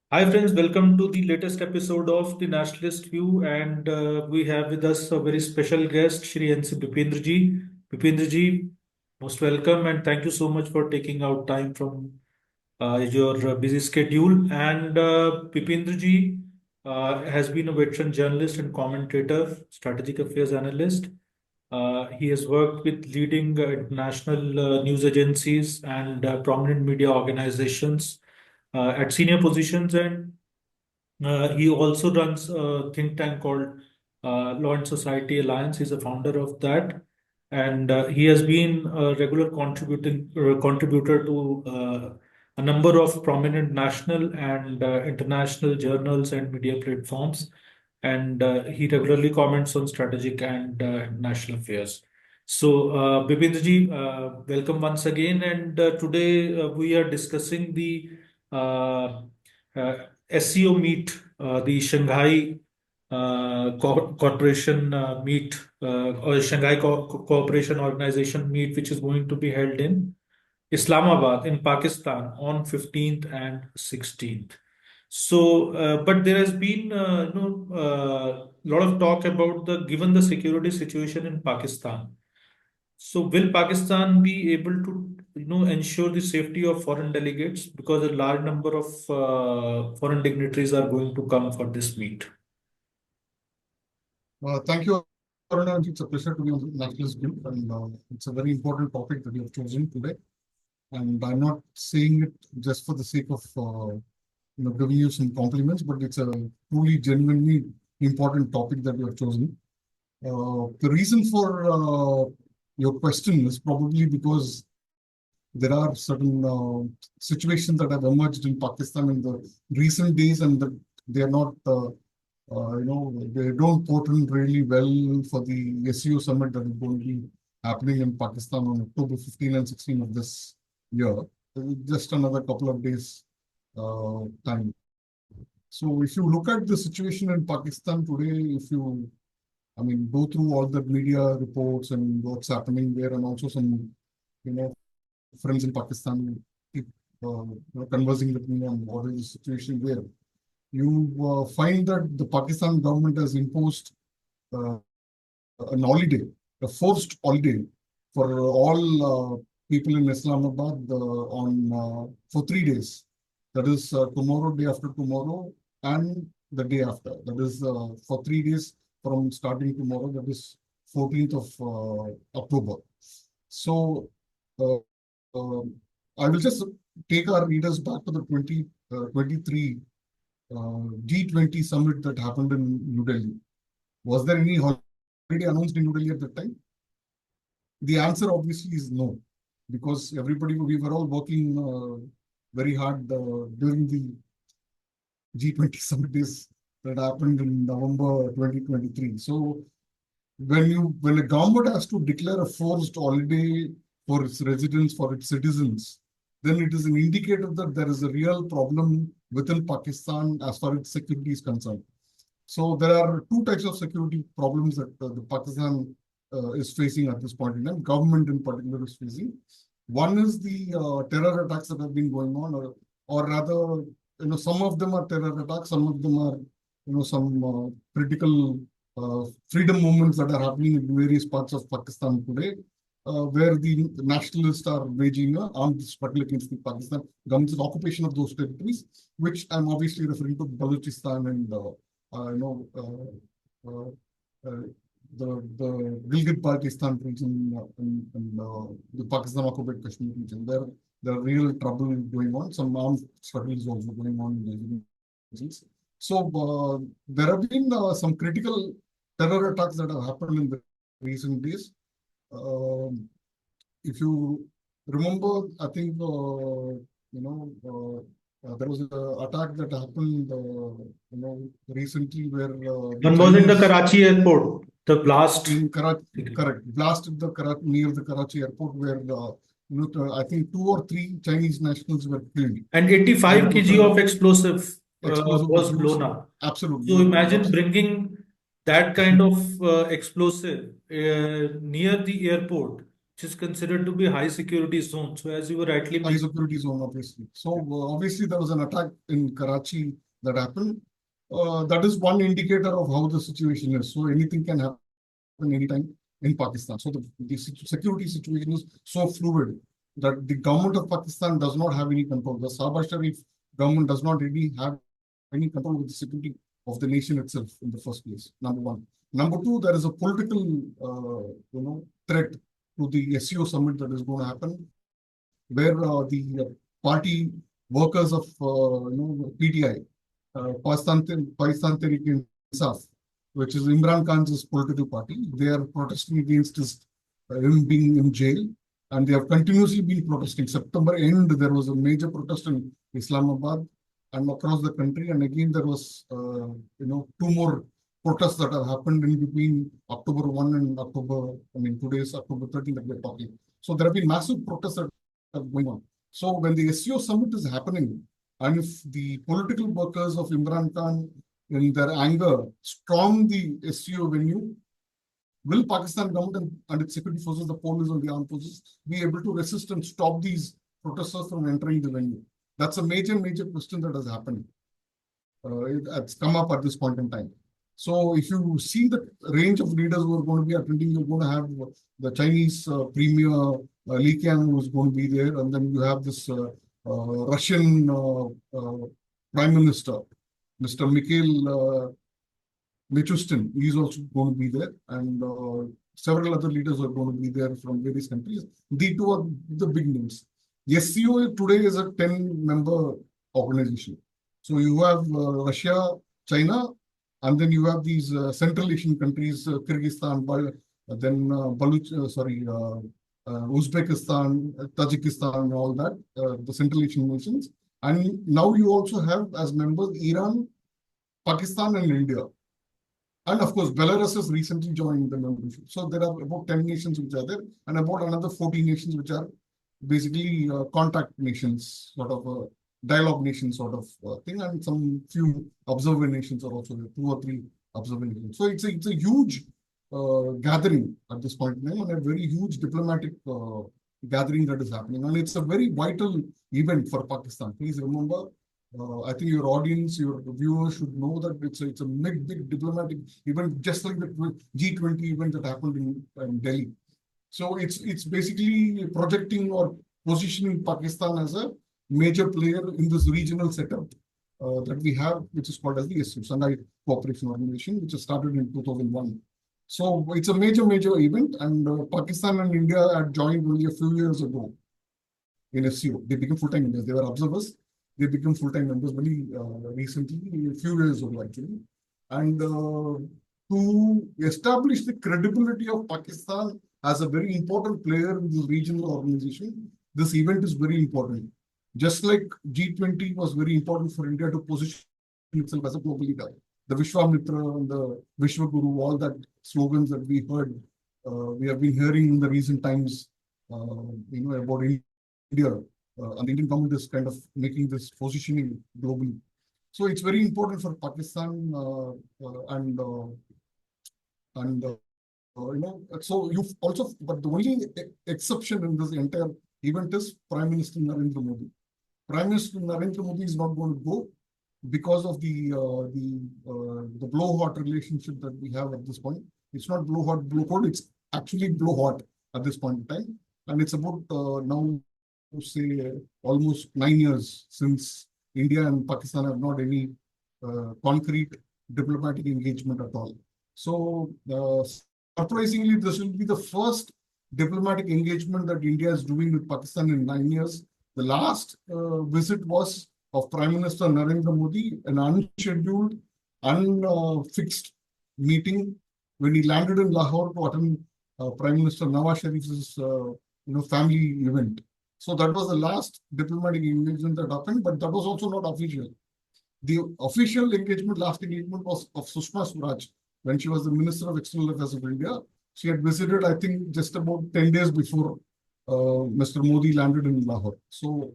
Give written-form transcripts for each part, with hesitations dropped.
Hi friends, welcome to the latest episode of the Nationalist View, and we have with us a very special guest, Shri NC Bipindra ji. Bipindra ji, most welcome, and thank you so much for taking out time from your busy schedule. And Bipindra ji has been a veteran journalist and commentator, strategic affairs analyst. He has worked with leading international news agencies and prominent media organizations at senior positions, and he also runs a think tank called Law and Society Alliance. He's a founder of that, and he has been a regular contributor to a number of prominent national and international journals and media platforms. And he regularly comments on strategic and national affairs. So, Bipindra ji, welcome once again. And today we are discussing the SCO meet, the Shanghai Corporation meet, or Shanghai Cooperation Organization meet, which is going to be held in Islamabad in Pakistan on 15th and 16th. So, but there has been a lot of talk about the given the security situation in Pakistan. So will Pakistan be able to, ensure the safety of foreign delegates because a large number of foreign dignitaries are going to come for this meet? Thank you, Arun Anand. It's a pleasure to be on the Nationalist View, and it's a very important topic that you have chosen today. And I'm not saying it just for the sake of giving you some compliments, but it's a truly, genuinely important topic that you have chosen. The reason for your question is probably because there are certain situations that have emerged in Pakistan in the recent days, and that they are not they don't portend really well for the SCO Summit that is going to be happening in Pakistan on October 15 and 16 of this year. Just another couple of days time. So if you look at the situation in Pakistan today, if you, go through all the media reports and what's happening there, and also some, friends in Pakistan keep conversing with me on what is the situation there, you find that the Pakistan government has imposed uh, an holiday, a forced holiday for all people in Islamabad on for 3 days. That is tomorrow, day after tomorrow, and the day after. That is for 3 days from starting tomorrow. That is 14th of October. So uh, uh, I will just take our readers back to the 2023 G20 summit that happened in New Delhi. Was there any holiday announced in New Delhi at that time? The answer obviously is no, because we were all working very hard during the G20 summit days that happened in November 2023. So when a government has to declare a forced holiday for its residents, for its citizens, then it is an indicator that there is a real problem within Pakistan as far as security is concerned. So there are two types of security problems that the Pakistan is facing at this point in time. Government in particular is facing. One is the terror attacks that have been going on, or rather, some of them are terror attacks, some of them are, some critical freedom movements that are happening in various parts of Pakistan today, where the nationalists are waging an armed struggle against the Pakistan government's occupation of those territories, which I'm obviously referring to Balochistan and uh, uh, the Gilgit-Baltistan region and the Pakistan occupied Kashmir region. There are real trouble going on. Some armed struggles also going on in the regions. So there have been some critical terror attacks that have happened in the recent days. If you remember, I think there was an attack that happened recently where the One was in the Chinese Karachi airport, the blast. in Karachi, correct, blasted the Karachi near the Karachi airport where I think 2 or 3 Chinese nationals were killed, And and 85 it was kg a of explosive explosive was was used. blown up. So Absolutely, imagine bringing that kind of explosive near the airport. which is considered to be high security zone. So as you were rightly high mentioning, security zone, obviously. So obviously there was an attack in Karachi that happened. That is one indicator of how the situation is. So anything can happen anytime in Pakistan. So the security situation is so fluid that the government of Pakistan does not have any control. The Sabah Sharif government does not really have any control with the security of the nation itself in the first place. Number one. Number two, there is a political, threat to the SCO summit that is going to happen, where the party workers of PTI, Pakistan Tehreek Insaf, which is Imran Khan's political party, they are protesting against him being in jail, and they have continuously been protesting. September end, there was a major protest in Islamabad and across the country, and again there was two more protests that have happened in between October 1 and today is October 13 that we're talking. So there have been massive protests that are going on. So when the SCO summit is happening, and if the political workers of Imran Khan, in their anger, storm the SCO venue, will Pakistan government and its security forces, the police and the armed forces, be able to resist and stop these protesters from entering the venue? That's a major question that has happened. It's come up at this point in time. So if you see the range of leaders who are going to be attending, you're going to have the Chinese Premier Li Qiang, who is going to be there, and then you have this Russian Prime Minister, Mr. Mikhail Mishustin. He's also going to be there, and several other leaders are going to be there from various countries. These two are the big names. The SCO today is a 10-member organization. So you have Russia, China, and then you have these Central Asian countries, Kyrgyzstan, Uzbekistan, Tajikistan, and all that, the Central Asian nations. And now you also have as members Iran, Pakistan, and India. And of course, Belarus has recently joined the membership. So there are about 10 nations which are there, and about another 14 nations which are basically contact nations, sort of dialogue nation sort of thing, and some few observer nations are also there, 2 or 3 observer nations. So it's a huge gathering at this point in time, and a very huge diplomatic gathering that is happening, and it's a very vital event for Pakistan. Please remember, I think your audience, your viewers should know that it's a big diplomatic event, just like the G20 event that happened in Delhi. So it's basically projecting or positioning Pakistan as a major player in this regional setup that we have, which is called as the SCO, Shanghai Cooperation Organization, which was started in 2001. So it's a major event, and Pakistan and India had joined only a few years ago in SCO. They became full-time members. They were observers. They became full-time members very recently, a few years ago actually. And to establish the credibility of Pakistan as a very important player in this regional organization, this event is very important. Just like G20 was very important for India to position itself as a global leader. The Vishwamitra and the Vishwaguru, all that slogans that we heard, we have been hearing in the recent times, about India. And the Indian government is kind of making this positioning globally. So it's very important for Pakistan so you've also, but the only exception in this entire event is Prime Minister Narendra Modi. Prime Minister Narendra Modi is not going to go because of the blow-hot relationship that we have at this point. It's not blow-hot, blow-cold, it's actually blow-hot at this point in time. And it's about now, say, almost 9 years since India and Pakistan have not any concrete diplomatic engagement at all. So, surprisingly, this will be the first diplomatic engagement that India is doing with Pakistan in 9 years. The last visit was of Prime Minister Narendra Modi, an unscheduled, unfixed meeting when he landed in Lahore to attend Prime Minister Nawaz Sharif's family event. So that was the last diplomatic engagement that happened, but that was also not official. The official engagement, last engagement, was of Sushma Swaraj when she was the Minister of External Affairs of India. She had visited, I think, just about 10 days before Mr. Modi landed in Lahore. So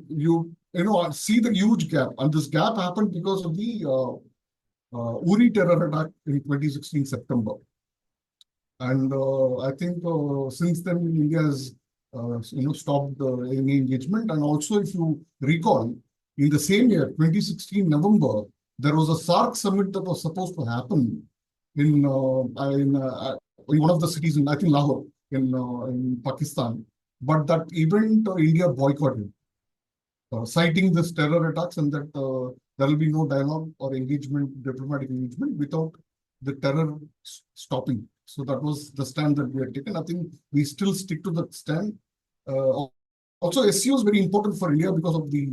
you see the huge gap, and this gap happened because of the Uri terror attack in 2016 September. And I think since then India has stopped any engagement. And also, if you recall, in the same year, 2016 November, there was a SAARC summit that was supposed to happen in in one of the cities in, I think, Lahore in Pakistan. But that event India boycotted, citing this terror attacks, and that there will be no dialogue or engagement, diplomatic engagement, without the terror stopping. So that was the stand that we had taken. I think we still stick to that stand. Uh, Also, SCO is very important for India because of the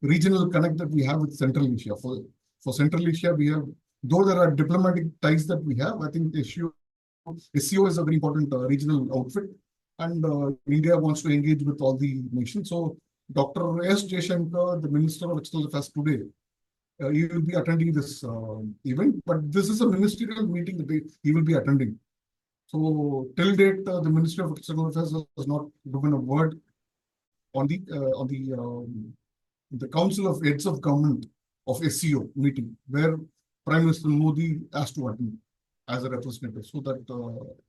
regional connect that we have with Central Asia. For Central Asia, we have, though there are diplomatic ties that we have, I think SCO is a very important regional outfit, and India wants to engage with all the nations. So Dr. S. Jaishankar, the Minister of External Affairs today, he will be attending this event, but this is a ministerial meeting that he will be attending. So till date, the Ministry of External Affairs has not given a word on the Council of Heads of Government of SCO meeting, where Prime Minister Modi has to attend as a representative. So that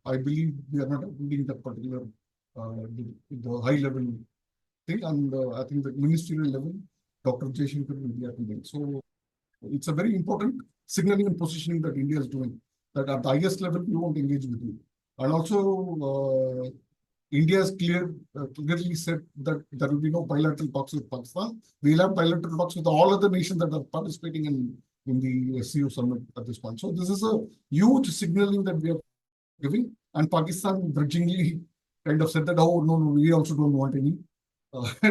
I believe we are not attending that particular the high level thing, and I think the ministerial level, Dr. Jaishankar will be attending. So it's a very important signaling and positioning that India is doing, that at the highest level we won't engage with you. And also, India has clearly said that there will be no bilateral talks with Pakistan. We'll have bilateral talks with all other nations that are participating in the SCO Summit at this point. So this is a huge signaling that we are giving. And Pakistan grudgingly kind of said that, oh, no, we also don't want any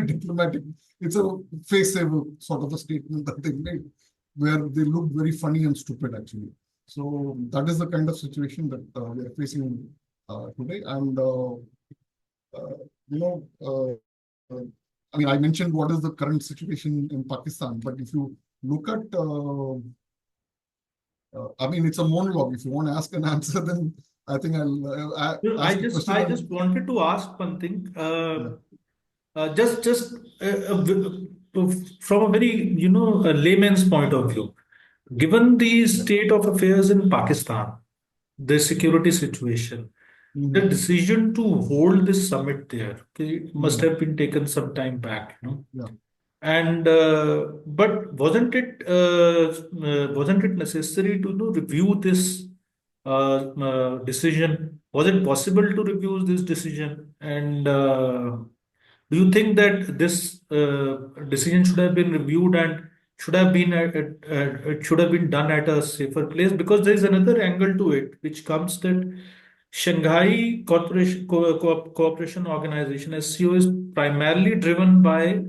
diplomatic. It's a face saver sort of a statement that they made, where they look very funny and stupid, actually. So that is the kind of situation that we are facing today. And you know, I mean, I mentioned what is the current situation in Pakistan, but if you look at, I mean, it's a monologue. If you want to ask an answer, then I think I'll Well, ask a question. I just wanted to ask one thing. Yeah. Just from a very, a layman's point of view, given the Yeah. state of affairs in Pakistan, the security situation, the Mhm. decision to hold this summit there, okay, it must Mhm. have been taken some time back. Yeah. And but wasn't it necessary to review this decision? Was it possible to review this decision? And do you think that this decision should have been reviewed and it should have been done at a safer place? Because there is another angle to it, which comes that Shanghai Cooperation Organization (SCO) is primarily driven by.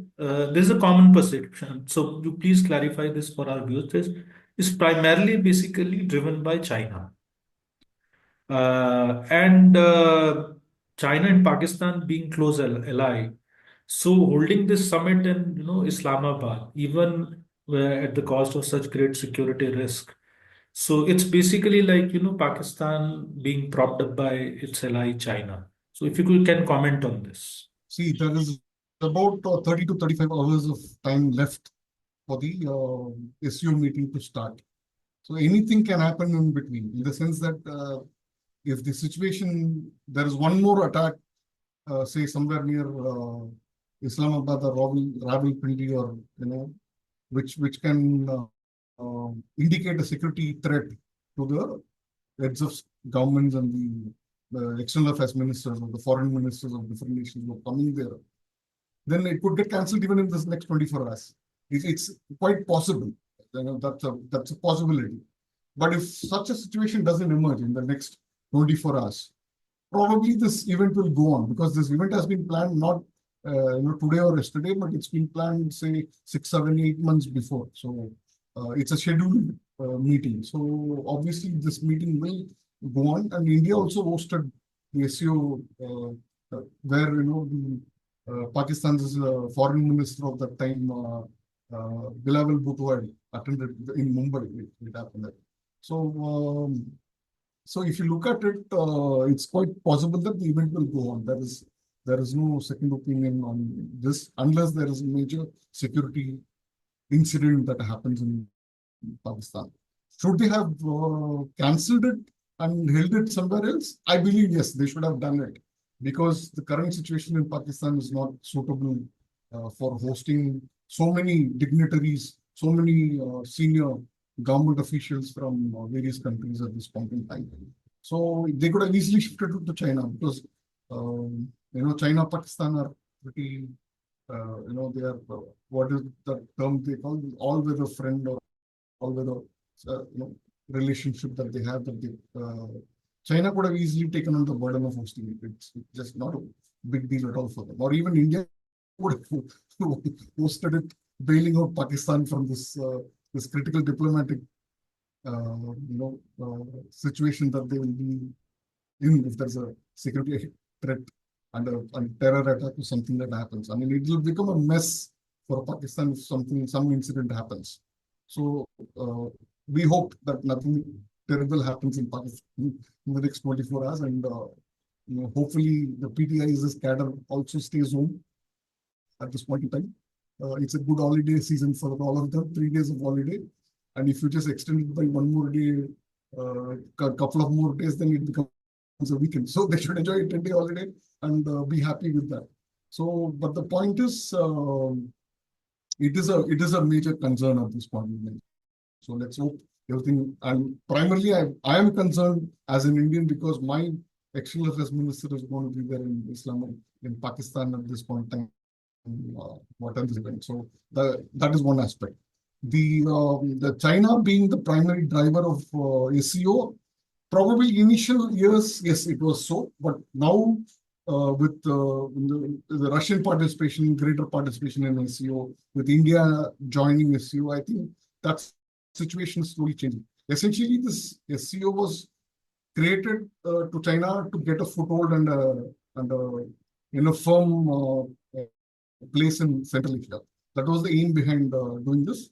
This is a common perception. So you please clarify this for our viewers. This is primarily basically driven by China. And China and Pakistan being close ally. So holding this summit in Islamabad, even at the cost of such great security risk. So it's basically like Pakistan being propped up by its ally China. So if can comment on this. See, there is about 30 to 35 hours of time left for the SU meeting to start. So anything can happen in between, in the sense that if the situation, there is one more attack, say somewhere near Islamabad or Rawalpindi, or which can indicate a security threat to the heads of governments and the external affairs ministers or the foreign ministers of different nations who are coming there, then it could get cancelled even in this next 24 hours. It's quite possible. That's a possibility. But if such a situation doesn't emerge in the next 24 hours, probably this event will go on, because this event has been planned not today or yesterday, but it's been planned, say, 6, 7, 8 months before. So it's a scheduled meeting. So obviously this meeting will go on, and India also hosted the SCO, where the Pakistan's foreign minister of that time, Bilawal Bhutto, had attended in Mumbai. It happened there. So so if you look at it, it's quite possible that the event will go on. There is no second opinion on this, unless there is a major security incident that happens in Pakistan. Should they have cancelled it? and held it somewhere else? I believe yes, they should have done it, because the current situation in Pakistan is not suitable for hosting so many dignitaries, so many senior government officials from various countries at this point in time. So they could have easily shifted it to China, because China, Pakistan are pretty, they are, what is the term they call, all-weather friend, or all-weather, relationship that they have. China could have easily taken on the burden of hosting it. It's just not a big deal at all for them. Or even India would have hosted it, bailing out Pakistan from this critical diplomatic situation that they will be in if there's a security threat and a terror attack or something that happens. I mean, it will become a mess for Pakistan if some incident happens. So we hope that nothing terrible happens in Pakistan in the next 24 hours, and hopefully the PTI's cadre also stays home at this point in time. It's a good holiday season for all of them, 3 days of holiday. And if you just extend it by one more day, a couple of more days, then it becomes a weekend. So they should enjoy a 10-day holiday and be happy with that. So, but the point is, it is a major concern at this point in time. So let's hope everything. And primarily, I am concerned as an Indian, because my external affairs minister is going to be there in Islam, in Pakistan at this point in time. What else is event? So that is one aspect. The China being the primary driver of SCO, probably initial years, yes, it was so, but now with the Russian participation, greater participation in SCO, with India joining SCO, I think that situation is slowly changing. Essentially, this SCO was created to China to get a foothold and in a firm place in Central Asia. That was the aim behind doing this.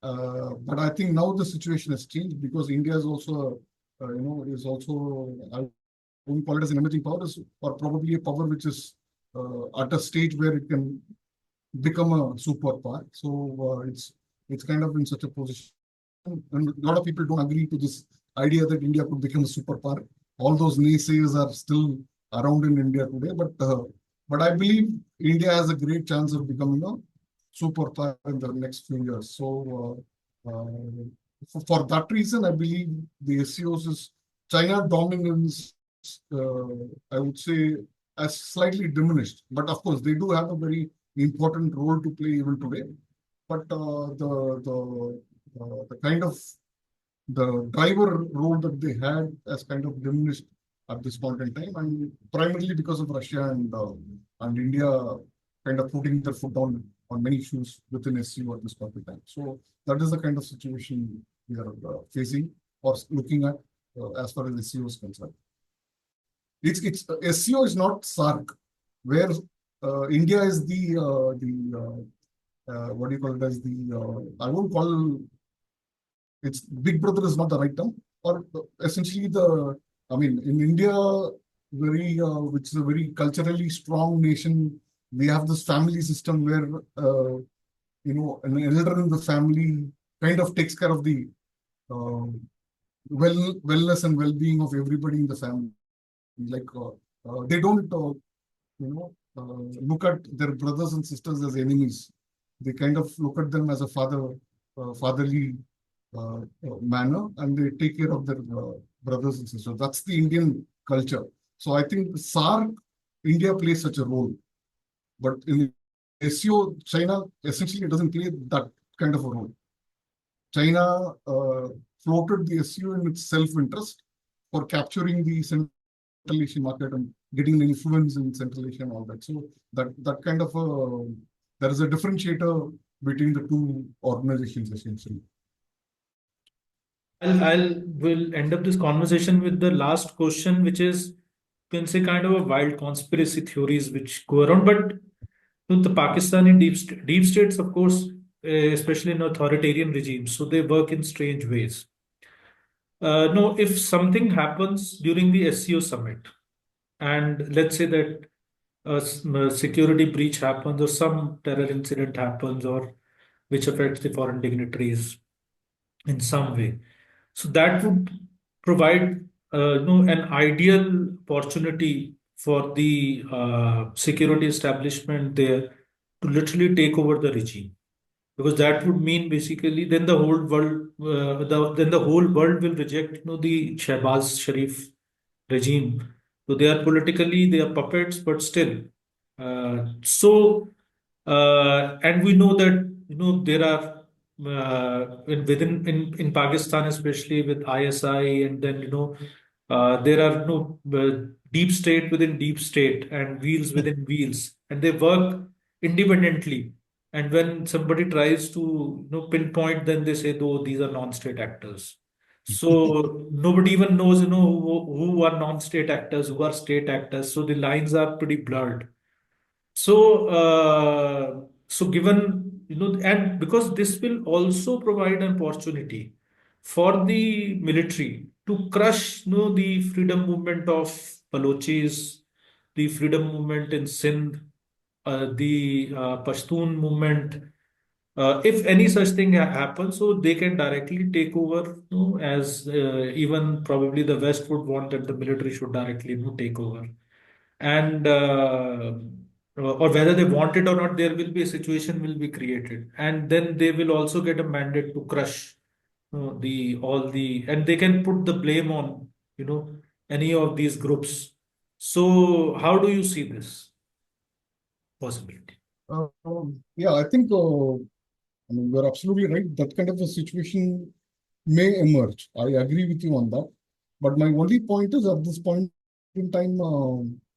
But I think now the situation has changed, because India is also, I won't call it as an emerging power, or probably a power which is at a stage where it can become a superpower. So it's kind of in such a position. And a lot of people don't agree to this idea that India could become a superpower. All those naysayers are still around in India today, but I believe India has a great chance of becoming a superpower in the next few years. So for that reason, I believe the SCOs is China dominance, I would say, has slightly diminished. But of course, they do have a very important role to play even today. But the kind of the driver role that they had has kind of diminished at this point in time, and primarily because of Russia and India kind of putting their foot on many issues within SCO at this point in time. So that is the kind of situation we are facing or looking at as far as SCO is concerned. It's SCO is not SARC, where India is the what do you call it as the I won't call it's big brother is not the right term, or essentially I mean, in India, which is a very culturally strong nation, we have this family system where an elder in the family kind of takes care of the uh, wellness and well-being of everybody in the family. Like they don't look at their brothers and sisters as enemies. They kind of look at them as a fatherly manner, and they take care of their brothers and sisters. That's the Indian culture. So I think SARC, India plays such a role. But in SCO, China essentially doesn't play that kind of a role. China floated the SCO in its self-interest for capturing the Central Asian market and getting the influence in Central Asia and all that. So that kind of there is a differentiator between the two organizations essentially. I'll will end up this conversation with the last question, which is, you can say, kind of a wild conspiracy theories which go around. But the Pakistani deep states, of course, especially in authoritarian regimes, so they work in strange ways. No, if something happens during the SCO summit, and let's say that a security breach happens or some terror incident happens, or which affects the foreign dignitaries in some way, so that would provide an ideal opportunity for the security establishment there to literally take over the regime, because that would mean basically then the whole world, then the whole world will reject, the Shehbaz Sharif regime. So they are politically, they are puppets, but still. And we know that there are in Pakistan, especially with ISI, and then there are deep state within deep state and wheels within wheels, and they work independently. And when somebody tries to pinpoint, then they say, "Oh, these are non-state actors." So nobody even knows, who are non-state actors, who are state actors. So the lines are pretty blurred. So given, and because this will also provide an opportunity for the military to crush, the freedom movement of Balochis, the freedom movement in Sindh, the Pashtun movement. If any such thing happens, so they can directly take over, as even probably the West would want that the military should directly, take over. And or whether they want it or not, there will be a situation will be created, and then they will also get a mandate to crush the all the, and they can put the blame on any of these groups. So how do you see this possibility? Yeah, I think I mean, you're absolutely right. That kind of a situation may emerge. I agree with you on that. But my only point is at this point in time,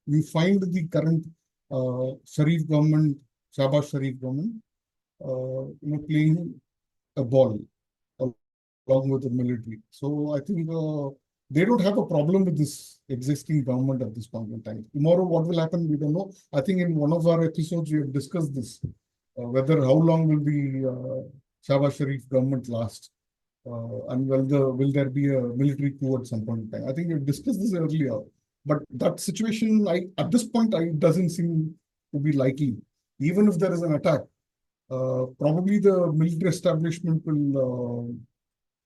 you find the current Sharif government, Shahbaz Sharif government, playing a ball along with the military. So I think they don't have a problem with this existing government at this point in time. Tomorrow, what will happen, we don't know. I think in one of our episodes, we have discussed this, whether how long will the Shahbaz Sharif government last, and will there be a military coup at some point in time? I think we discussed this earlier, but that situation, at this point, doesn't seem to be likely. Even if there is an attack, probably the military establishment will.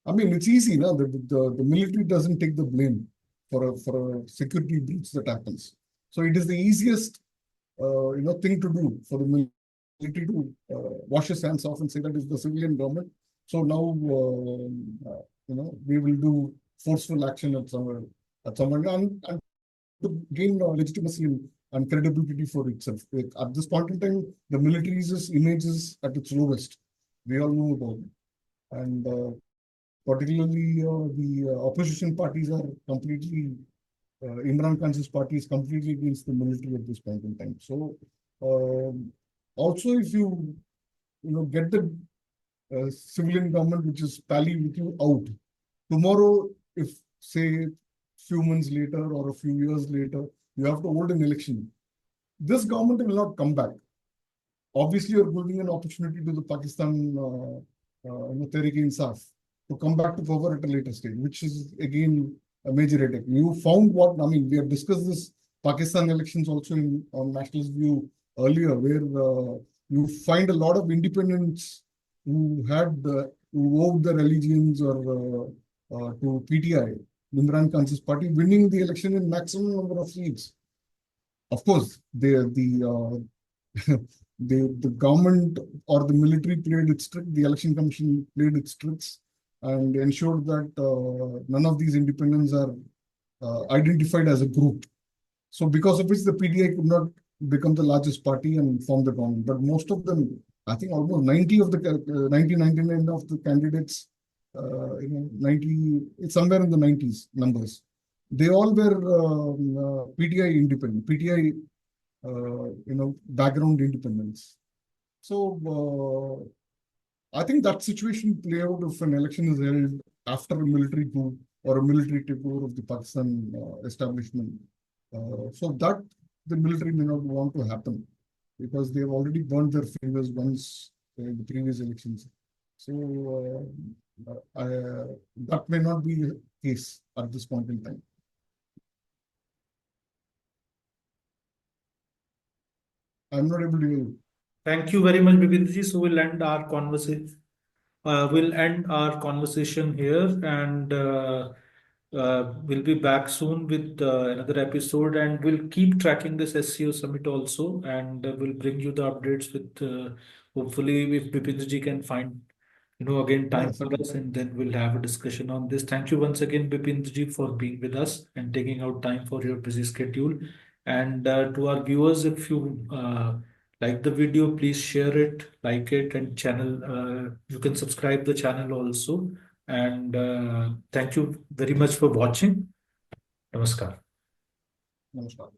I mean, it's easy, no? The military doesn't take the blame for a security breach that happens. So it is the easiest thing to do for the military to wash his hands off and say that it's the civilian government. So now we will do forceful action at somewhere and to gain legitimacy and credibility for itself. At this point in time, the military's image is at its lowest. We all know about it. And particularly the opposition parties are completely, Imran Khan's party is completely against the military at this point in time. So also if get the civilian government which is pally with you out, tomorrow if say few months later or a few years later, you have to hold an election, this government will not come back. Obviously, you're giving an opportunity to the Pakistan Tehreek-e-Insaf to come back to power at a later stage, which is again a major headache. You found what I mean. We have discussed this Pakistan elections also on Nationalist View earlier, where you find a lot of independents who who owed their allegiance or to PTI, Imran Khan's party, winning the election in maximum number of seats. Of course, the government or the military played its trick, the election commission played its tricks and ensured that none of these independents are identified as a group. So because of which the PDI could not become the largest party and form the government. But most of them, I think almost 90 of the 99 of the candidates, 90, it's somewhere in the 90s numbers. They all were PTI independent, PTI background independence. So I think that situation play out if an election is held after a military coup or a military takeover of the Pakistan establishment. So that the military may not want to happen because they have already burned their fingers once in the previous elections. So that may not be the case at this point in time. I'm not able to. Thank you very much, Bipindraji. So we'll end our conversation. We'll end our conversation here, and we'll be back soon with another episode, and we'll keep tracking this SCO Summit also, and we'll bring you the updates with hopefully if Bipindraji can find again Yeah, time for certainly. us, and then we'll have a discussion on this. Thank you once again, Bipindraji, for being with us and taking out time for your busy schedule. And to our viewers, if you like the video, please share it, like it, and channel. You can subscribe the channel also. And thank you very much for watching. Namaskar. Namaskar.